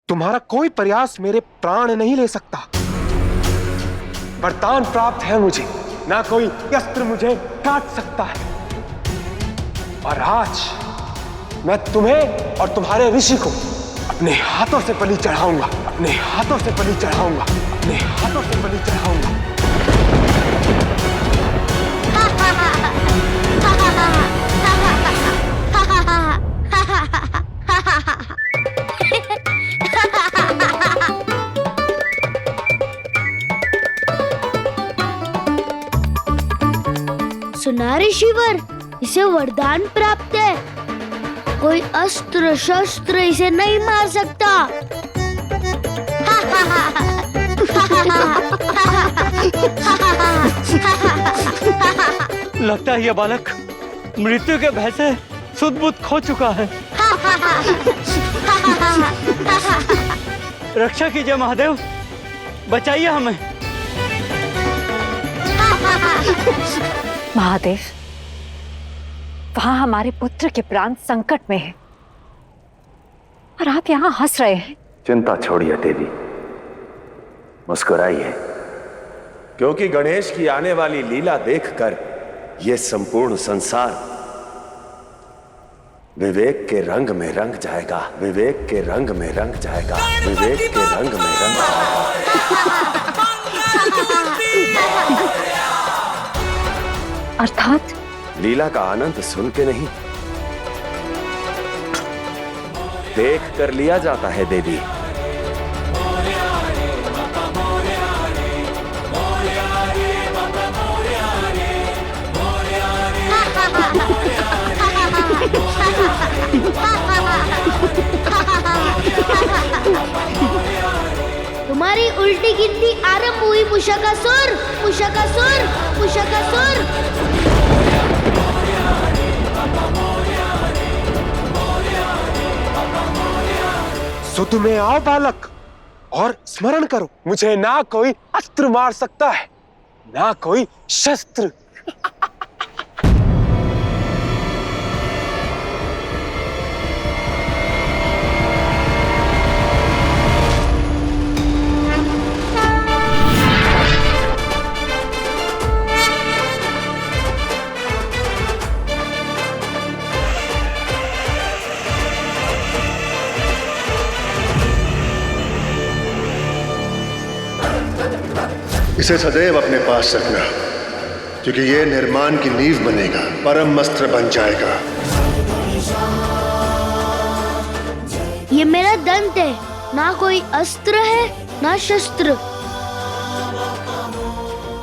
तुम्हारा कोई प्रयास मेरे प्राण नहीं ले सकता। वरदान प्राप्त है मुझे, ना कोई अस्त्र मुझे काट सकता है। और आज मैं तुम्हें और तुम्हारे ऋषि को अपने हाथों से बलि चढ़ाऊंगा, अपने हाथों से बलि चढ़ाऊंगा, अपने हाथों से बलि चढ़ाऊंगा। सुना ऋषिवर, इसे वरदान प्राप्त है। कोई अस्त्र शस्त्र इसे नहीं मार सकता। लगता है यह बालक मृत्यु के भय से सुध बुध खो चुका है। रक्षा कीजिए महादेव, बचाइए हमें। महादेव, वहां हमारे पुत्र के प्राण संकट में है और आप यहाँ हंस रहे हैं। चिंता छोड़िए देवी, मुस्कुराइए, क्योंकि गणेश की आने वाली लीला देखकर यह संपूर्ण संसार विवेक के रंग में रंग जाएगा, विवेक के रंग में रंग जाएगा, विवेक के रंग में रंग जाएगा। अर्थात लीला का आनंद सुन के नहीं, देख कर लिया जाता है देवी। तुम्हारी उल्टी गिनती आरंभ हुई मुशकासुर, मुशकासुर, मुशकासुर। सुध में आओ बालक और स्मरण करो, मुझे ना कोई अस्त्र मार सकता है, ना कोई शस्त्र। इसे सदैव अपने पास रखना, क्योंकि यह निर्माण की नींव बनेगा, परम अस्त्र बन जाएगा। ये मेरा दंत है, ना कोई अस्त्र है ना शस्त्र,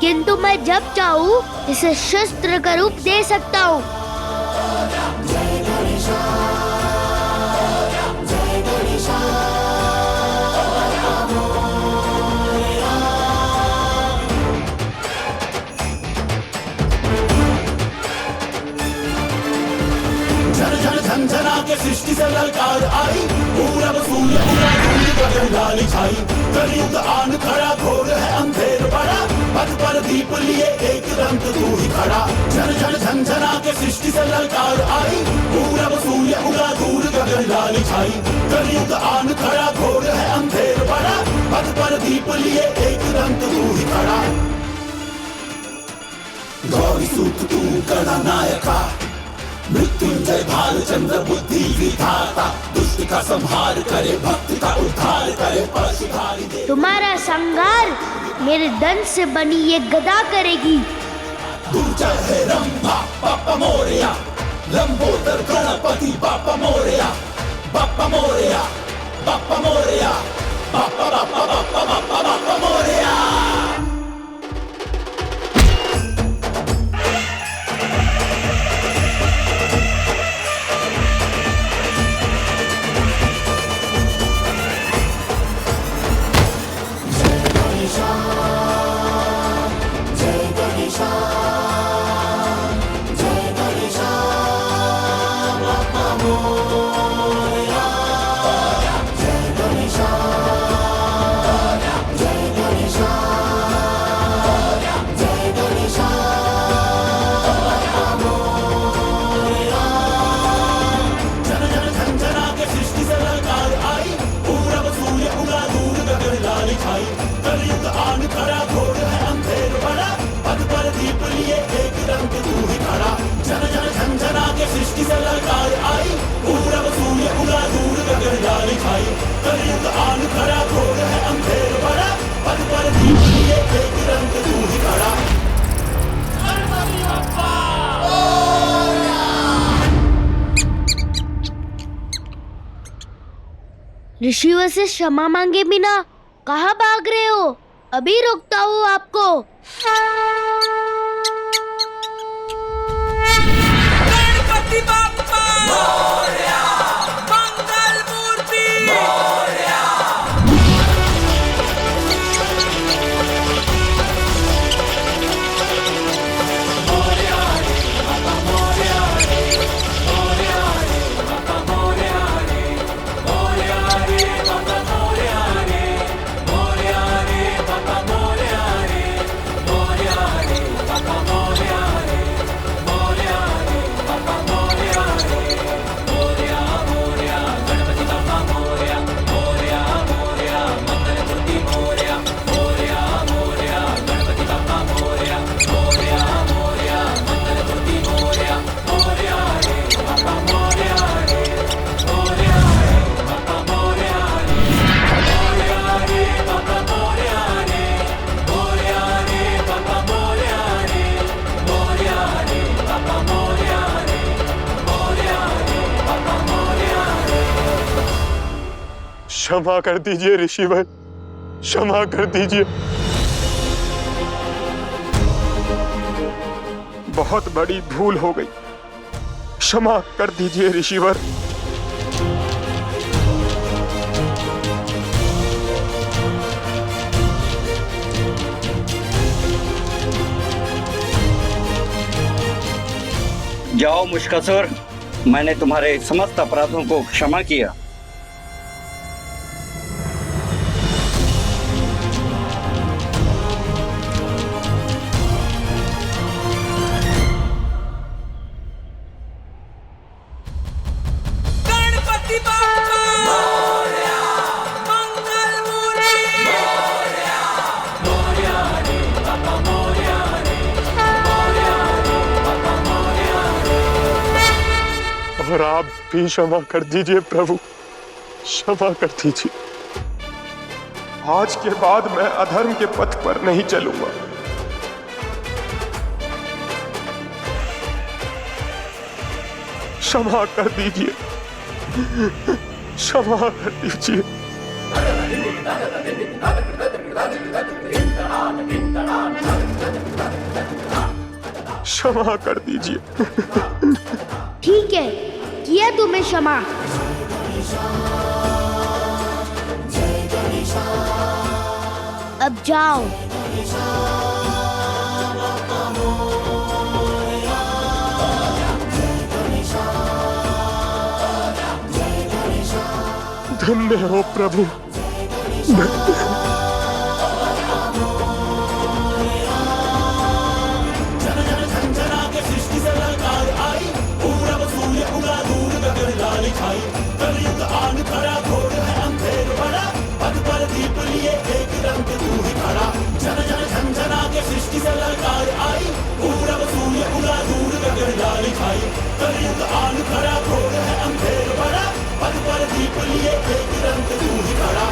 किंतु मैं जब चाहूं इसे शस्त्र का रूप दे सकता हूँ। झंझना के सृष्टि से ललकार आई, पूरब सूर्य उगा धूल गगन लाली छाई। कलयुग आन खड़ा, घोर है अंधेर बड़ा, पथ पर दीप लिए एक रंग तू ही खड़ा। झन झन झंझना के सृष्टि से ललकार आई, पूरब सूर्य उगा धूल गगन लाली छाई। कलयुग आन खड़ा, घोर है अंधेर बड़ा, पथ पर दीप लिए एक रंग तू ही खड़ा। गौरी सूत तू गणा नायका, मृत्युंजय भालचंद्र बुद्धि विधाता, दुष्ट का संहार करे, भक्त का उद्धार करे, परशुधारी दे। तुम्हारा संहार मेरे दंत से बनी ये गदा करेगी। दुर्जय है रंभा बाप्पा मोरया, लंबोदर गणपति बाप्पा मोरया, बाप्पा मोरया, बाप्पा मोरया, बाप्पा बाप्पा बाप्पा बाप्पा बाप्पा मोरया। ऋषिवर से क्षमा मांगे बिना कहाँ भाग रहे हो? अभी रोकता हूँ आपको। गणपति बाप्पा मोरया, मंगल मूर्ति मोरया। क्षमा कर दीजिए ऋषिवर, क्षमा कर दीजिए। बहुत बड़ी भूल हो गई, क्षमा कर दीजिए ऋषिवर। जाओ मुश्कसुर, मैंने तुम्हारे समस्त अपराधों को क्षमा किया। गणपति बाप्पा मोरया, मंगल मूर्ति मोरया। मोरया रे बाप्पा मोरया रे, मोरया रे बाप्पा मोरया रे। और आप भी क्षमा कर दीजिए प्रभु, क्षमा कर दीजिए। आज के बाद मैं अधर्म के पथ पर नहीं चलूंगा। क्षमा कर दीजिए, क्षमा कर दीजिए। क्षमा कर दीजिए। ठीक है, किया तुम्हें क्षमा। अब जाओ। धन्य हो प्रभु। कलयुग आन खड़ा, घोर है अंधेर बड़ा, पथ पर दीप लिए एक रंग तू ही खड़ा। जन जन झंझना के सृष्टि से ललकार आई, पूरब सूर्य उगा दूर गगन लाल छाई। कलयुग आन खड़ा, घोर है अंधेर बड़ा, पथ पर दीप लिए एक रंग तू ही खड़ा।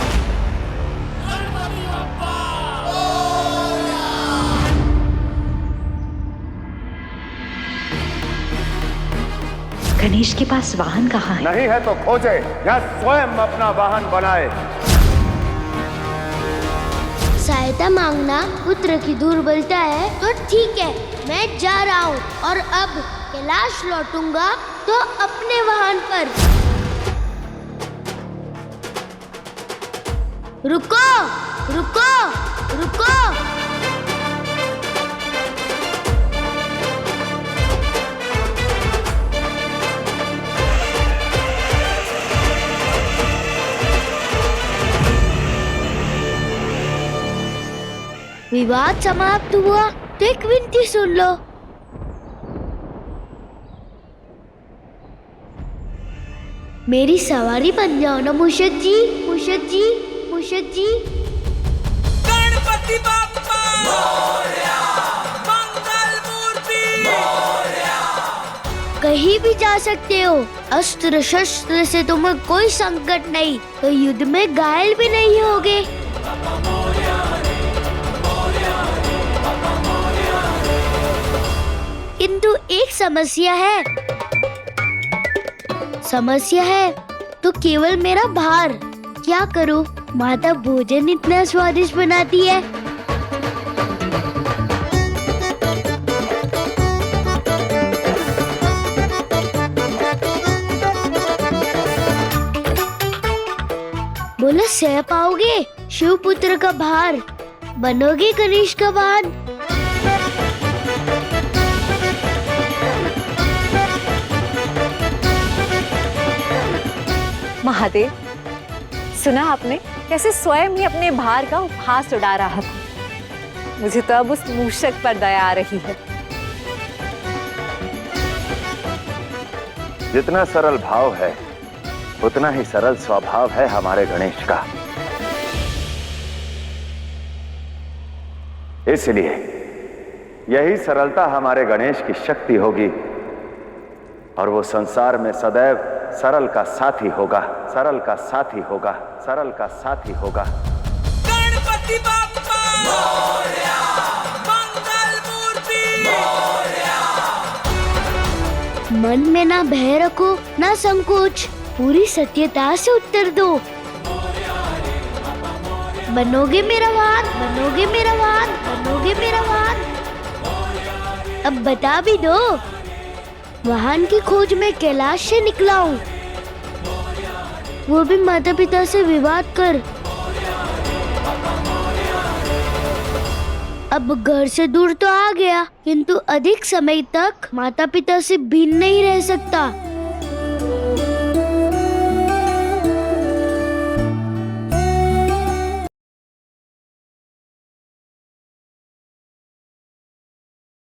गणेश के पास वाहन कहाँ है? नहीं है तो खोजे या स्वयं अपना वाहन बनाए। सहायता मांगना पुत्र की दुर्बलता है तो ठीक है, मैं जा रहा हूँ और अब कैलाश लौटूंगा तो अपने वाहन पर। रुको, रुको, रुको। विवाद समाप्त हुआ तो एक विनती सुन लो। मेरी सवारी बन जाओ ना मूषक जी, मूषक जी, मूषक जी। गणपति बाप्पा मोरया, मंगल मूर्ति मोरया। कहीं भी जा सकते हो, अस्त्र शस्त्र से तुम्हें कोई संकट नहीं, तो युद्ध में घायल भी नहीं होगे। किंतु एक समस्या है। समस्या है तो केवल मेरा भार, क्या करूं? माता भोजन इतना स्वादिष्ट बनाती है। बोलो, सह पाओगे शिवपुत्र का भार? बनोगे गणेश का वाहन? महादेव, सुना आपने कैसे स्वयं ही अपने भार का उपहास उड़ा रहा था। मुझे तो अब उस मूषक पर दया आ रही है। जितना सरल भाव है उतना ही सरल स्वभाव है हमारे गणेश का। इसलिए यही सरलता हमारे गणेश की शक्ति होगी और वो संसार में सदैव सरल का साथी होगा, सरल का साथी होगा, सरल का साथी होगा। गणपति बाप्पा मोरया, मंगल मूर्ति मोरया। मन में ना भय रखो, ना संकोच, पूरी सत्यता से उत्तर दो। बनोगे मेरा वाहन, बनोगे मेरा वाहन, बनोगे मेरा वाहन। अब बता भी दो, वाहन की खोज में कैलाश से निकला हूँ, वो भी माता पिता से विवाद कर। अब घर से दूर तो आ गया, किंतु अधिक समय तक माता पिता से भिन्न नहीं रह सकता।